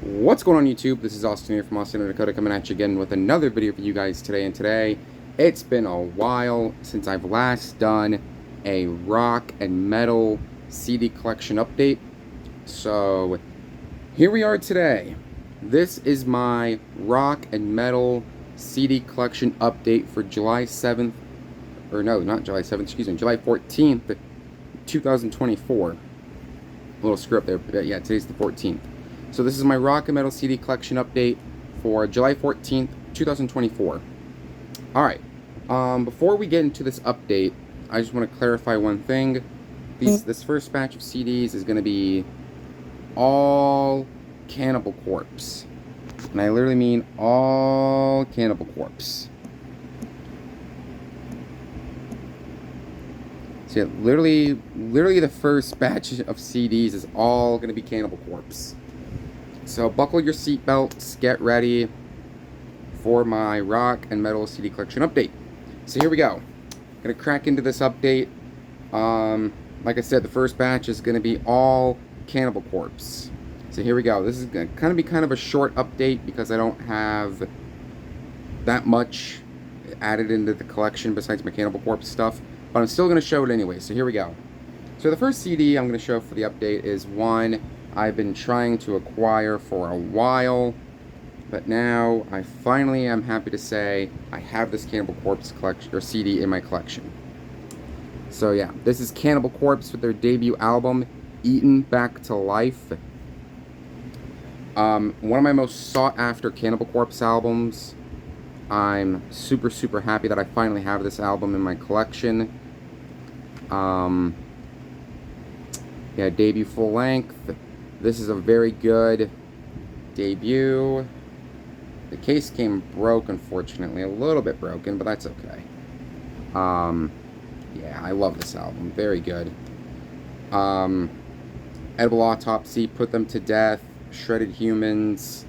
What's going on YouTube? This is Austin here from Austin, North Dakota, coming at you again with another video for you guys today. And today, it's been a while since I've last done a rock and metal CD collection update. So, here we are today. This is my rock and metal CD collection update for July 7th, or no, not July 7th, excuse me, July 14th, 2024. A little screw up there, but yeah, today's the 14th. So this is my rock and metal CD collection update for July 14th, 2024. Alright, before we get into this update, I just want to clarify one thing. This first batch of CDs is going to be all Cannibal Corpse. And I literally mean all Cannibal Corpse. So yeah, literally the first batch of CDs is all going to be Cannibal Corpse. So buckle your seatbelts, get ready for my rock and metal CD collection update. So here we go. Gonna crack into this update. Like I said, the first batch is gonna be all Cannibal Corpse. So here we go. This is gonna be kind of a short update because I don't have that much added into the collection besides my Cannibal Corpse stuff. But I'm still gonna show it anyway. So here we go. So the first CD I'm gonna show for the update is one I've been trying to acquire for a while, but now I finally am happy to say I have this Cannibal Corpse collection or CD in my collection. So yeah, this is Cannibal Corpse with their debut album, Eaten Back to Life. One of my most sought after Cannibal Corpse albums. I'm super happy that I finally have this album in my collection. Yeah, debut full length. This is a very good debut. The case came broke, unfortunately. A little bit broken, but that's okay. Yeah, I love this album. Very good. Edible Autopsy, Put Them to Death, Shredded Humans,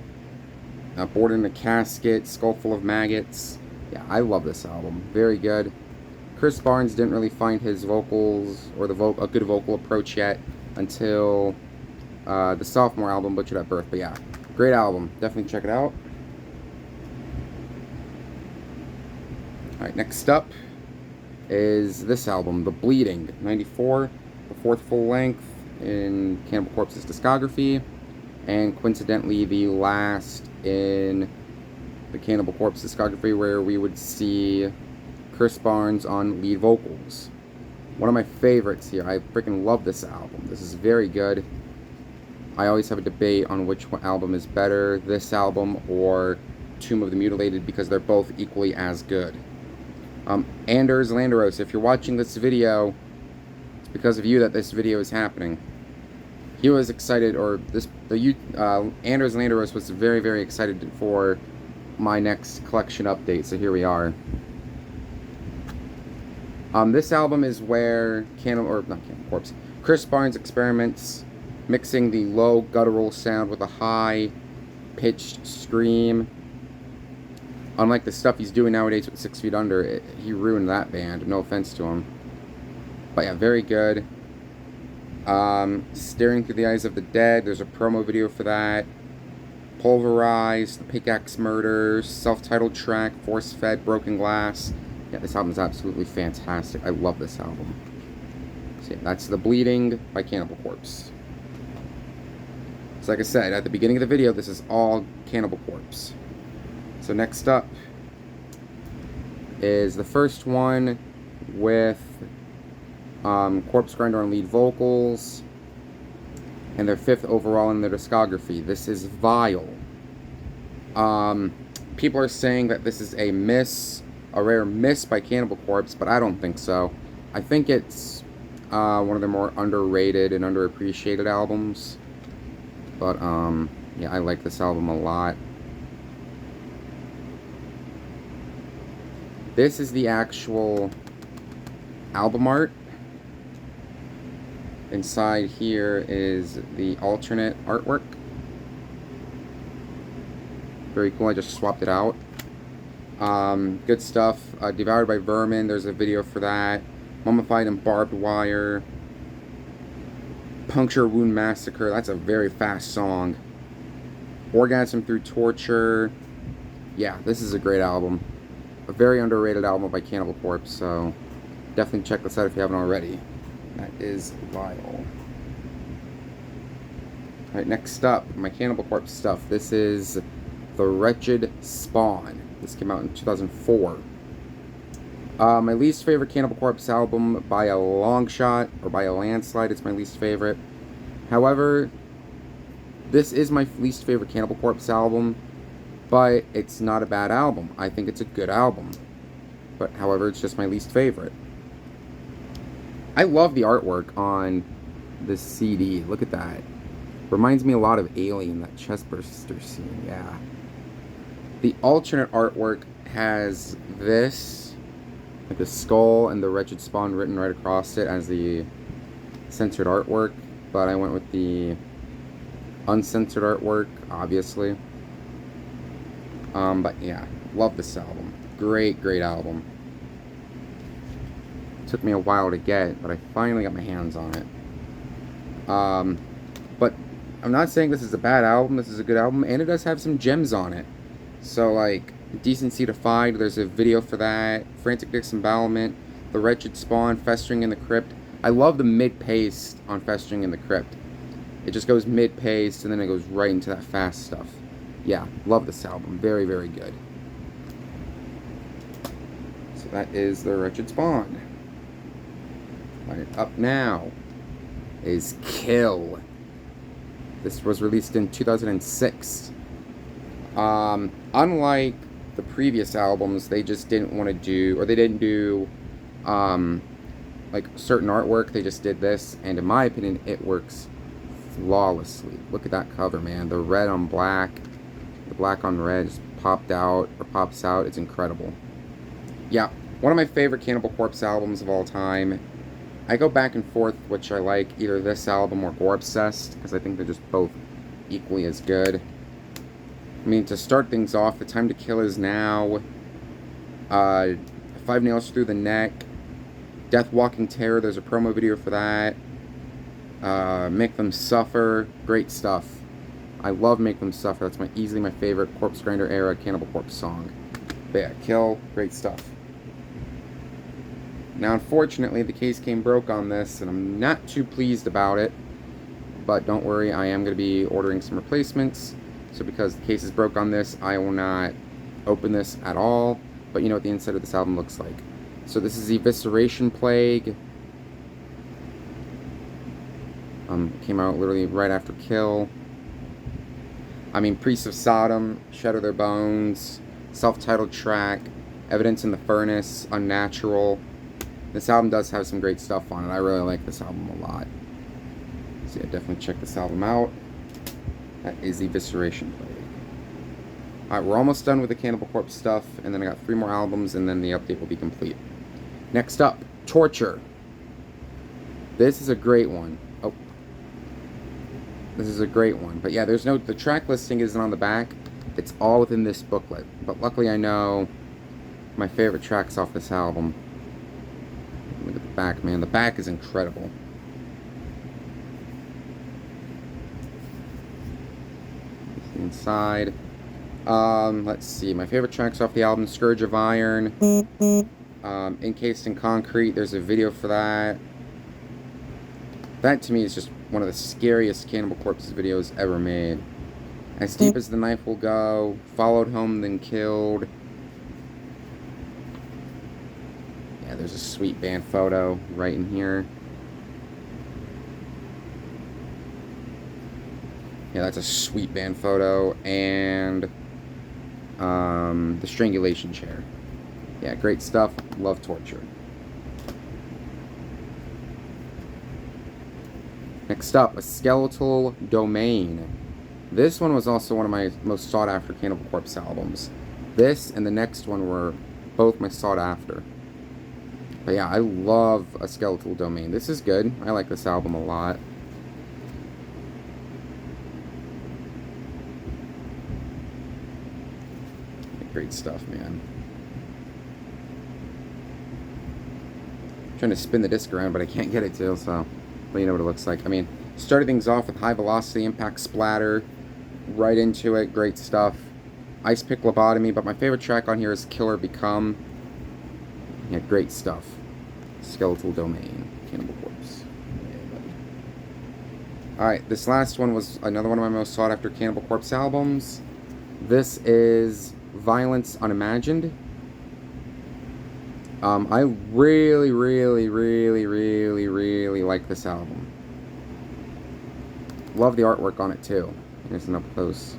Bored in a Casket, Skull Full of Maggots. Yeah, I love this album. Very good. Chris Barnes didn't really find his vocals or a good vocal approach yet until the sophomore album, Butchered at Birth. But yeah, great album. Definitely check it out. Alright, next up is this album, The Bleeding, 94, the fourth full length in Cannibal Corpse's discography, and coincidentally the last in the Cannibal Corpse discography where we would see Chris Barnes on lead vocals. One of my favorites here. I freaking love this album. This is very good. I always have a debate on which album is better, this album or Tomb of the Mutilated, because they're both equally as good. Anders Landeros, if you're watching this video, it's because of you that this video is happening. He was excited, or Anders Landeros was very excited for my next collection update, so here we are. This album is where Chris Barnes experiments mixing the low guttural sound with a high-pitched scream. Unlike the stuff he's doing nowadays with 6 Feet Under, he ruined that band. No offense to him. But yeah, very good. Staring Through the Eyes of the Dead, there's a promo video for that. Pulverized, The Pickaxe Murders, self-titled track, Force Fed, Broken Glass. Yeah, this album is absolutely fantastic. I love this album. So yeah, that's The Bleeding by Cannibal Corpse. So like I said, at the beginning of the video, this is all Cannibal Corpse. So next up is the first one with Corpse Grinder on lead vocals, and their 5th overall in their discography. This is Vile. People are saying that this is a rare miss by Cannibal Corpse, but I don't think so. I think it's one of their more underrated and underappreciated albums. But, yeah, I like this album a lot. This is the actual album art. Inside here is the alternate artwork. Very cool, I just swapped it out. Good stuff. Devoured by Vermin, there's a video for that. Mummified and Barbed Wire. Puncture Wound Massacre, that's a very fast song. Orgasm Through Torture. Yeah, this is a great album. A very underrated album by Cannibal Corpse, so definitely check this out if you haven't already. That is Vile. Alright, next up, my Cannibal Corpse stuff. This is The Wretched Spawn. This came out in 2004. My least favorite Cannibal Corpse album by a long shot, or by a landslide. It's my least favorite. However, this is my least favorite Cannibal Corpse album, but it's not a bad album. I think it's a good album. But, however, it's just my least favorite. I love the artwork on this CD. Look at that. Reminds me a lot of Alien, that chestburster scene, yeah. The alternate artwork has this, like the skull and the Wretched Spawn written right across it as the censored artwork, but I went with the uncensored artwork, obviously. But yeah, love this album. Great, great album. Took me a while to get, but I finally got my hands on it. But I'm not saying this is a bad album. This is a good album, and it does have some gems on it. So, like, Decency Defied, there's a video for that. Frantic Disembowelment, The Wretched Spawn, Festering in the Crypt. I love the mid-pace on Festering in the Crypt. It just goes mid-pace, and then it goes right into that fast stuff. Yeah, love this album. Very, very good. So that is The Wretched Spawn. Alright, up now is Kill. This was released in 2006. Unlike the previous albums, they just didn't want to do, or they didn't do, like, certain artwork. They just did this, and in my opinion, it works flawlessly. Look at that cover, man. The red on black, the black on red just popped out, or pops out. It's incredible. Yeah, one of my favorite Cannibal Corpse albums of all time. I go back and forth which I like, either this album or Gore Obsessed, because I think they're just both equally as good. I mean, to start things off, The Time to Kill Is Now, 5 Nails Through the Neck, Death Walking Terror, there's a promo video for that, Make Them Suffer, great stuff. I love Make Them Suffer, that's easily my favorite Corpse Grinder era Cannibal Corpse song. But yeah, Kill, great stuff. Now, unfortunately, the case came broke on this, and I'm not too pleased about it. But don't worry, I am going to be ordering some replacements. So because the case is broke on this, I will not open this at all. But you know what the inside of this album looks like. So this is Evisceration Plague. Came out literally right after Kill. I mean, Priests of Sodom, Shatter Their Bones, self-titled track, Evidence in the Furnace, Unnatural. This album does have some great stuff on it. I really like this album a lot. So yeah, definitely check this album out. That is Evisceration Plague. Alright, we're almost done with the Cannibal Corpse stuff, and then I got 3 more albums, and then the update will be complete. Next up, Torture. This is a great one. Oh. This is a great one. But yeah, the track listing isn't on the back. It's all within this booklet. But luckily I know my favorite tracks off this album. Look at the back, man. The back is incredible. Inside. Let's see. My favorite tracks off the album, Scourge of Iron. Encased in Concrete. There's a video for that. That, to me, is just one of the scariest Cannibal Corpse videos ever made. As Deep as the Knife Will Go. Followed Home, Then Killed. Yeah, there's a sweet band photo right in here. Yeah, that's a sweet band photo. And the Strangulation Chair. Yeah, great stuff. Love Torture. Next up, A Skeletal Domain. This one was also one of my most sought after Cannibal Corpse albums. This and the next one were both my sought after. But yeah, I love A Skeletal Domain. This is good. I like this album a lot. Great stuff, man. I'm trying to spin the disc around, but I can't get it to, so let you know what it looks like. I mean, started things off with High Velocity Impact Splatter. right into it. Great stuff. Ice Pick Lobotomy, but my favorite track on here is Killer Become. Yeah, great stuff. Skeletal Domain, Cannibal Corpse. Alright, this last one was another one of my most sought after Cannibal Corpse albums. This is Violence Unimagined. I really like this album. Love the artwork on it too. Here's an up close.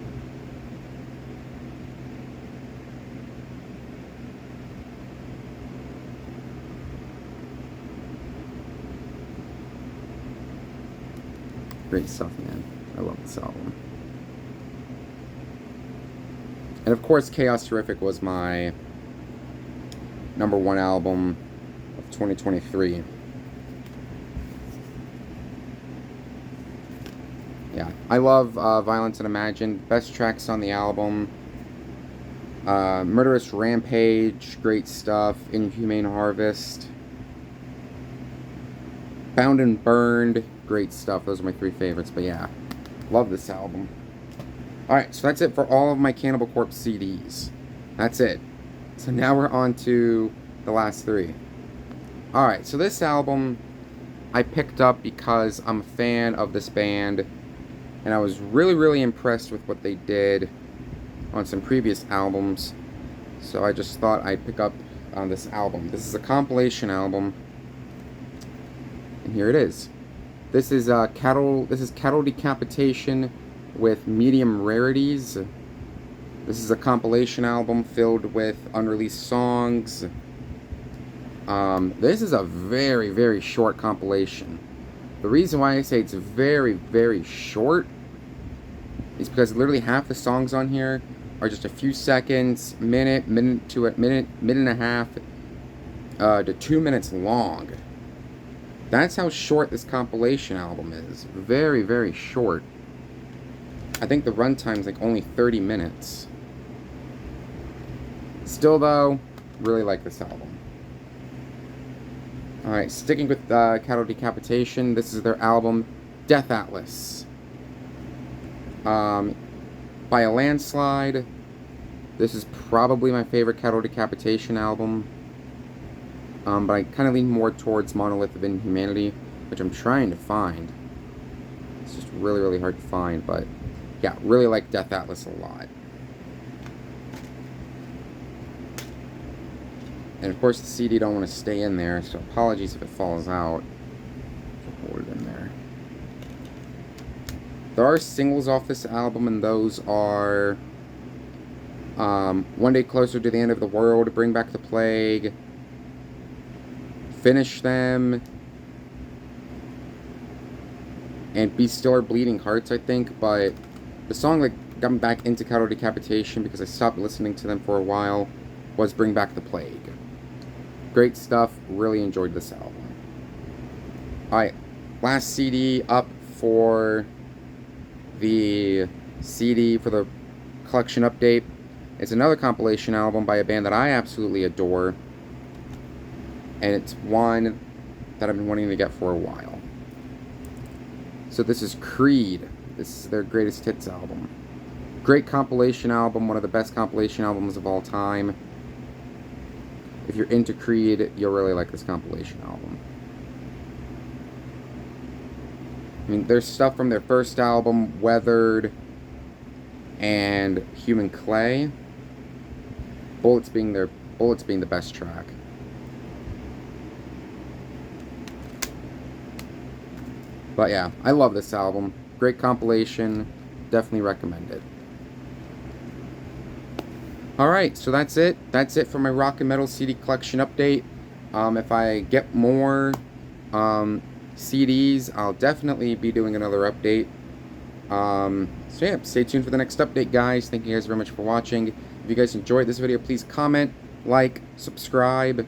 Great stuff, man. I love this album. And of course, Chaos Terrific was my #1 album of 2023. Yeah, I love Violence Unimagined. Best tracks on the album. Murderous Rampage, great stuff. Inhumane Harvest. Bound and Burned, great stuff. Those are my 3 favorites, but yeah, love this album. Alright, so that's it for all of my Cannibal Corpse CDs. That's it. So now we're on to the last 3. Alright, so this album I picked up because I'm a fan of this band, and I was really impressed with what they did on some previous albums. So I just thought I'd pick up on this album. This is a compilation album, and here it is. This is Cattle Decapitation with Medium Rarities. This is a compilation album filled with unreleased songs. This is a very short compilation. The reason why I say it's very short is because literally half the songs on here are just a few seconds, minute and a half, to 2 minutes long. That's how short this compilation album is. Very short. I think the runtime's like only 30 minutes. Still though, really like this album. Alright, sticking with Cattle Decapitation, this is their album, Death Atlas. By a landslide. This is probably my favorite Cattle Decapitation album. But I kind of lean more towards Monolith of Inhumanity, which I'm trying to find. It's just really hard to find, but yeah, really like Death Atlas a lot. And of course the CD don't want to stay in there, so apologies if it falls out. Hold it in there. There are singles off this album, and those are One Day Closer to the End of the World, Bring Back the Plague, Finish Them, and Be Still Our Bleeding Hearts, I think. But the song that got me back into Cattle Decapitation, because I stopped listening to them for a while, was Bring Back the Plague. Great stuff. Really enjoyed this album. Alright, last CD up for the CD for the collection update. It's another compilation album by a band that I absolutely adore, and it's one that I've been wanting to get for a while. So this is Creed. This is their Greatest Hits album. Great compilation album, one of the best compilation albums of all time. If you're into Creed, you'll really like this compilation album. I mean, there's stuff from their first album, Weathered, and Human Clay. Bullets being the best track. But yeah, I love this album. Great compilation. Definitely recommend it. Alright, so that's it. That's it for my rock and metal CD collection update. If I get more CDs, I'll definitely be doing another update. So yeah, stay tuned for the next update, guys. Thank you guys very much for watching. If you guys enjoyed this video, please comment, like, subscribe,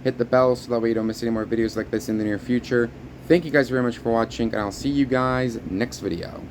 hit the bell so that way you don't miss any more videos like this in the near future. Thank you guys very much for watching, and I'll see you guys next video.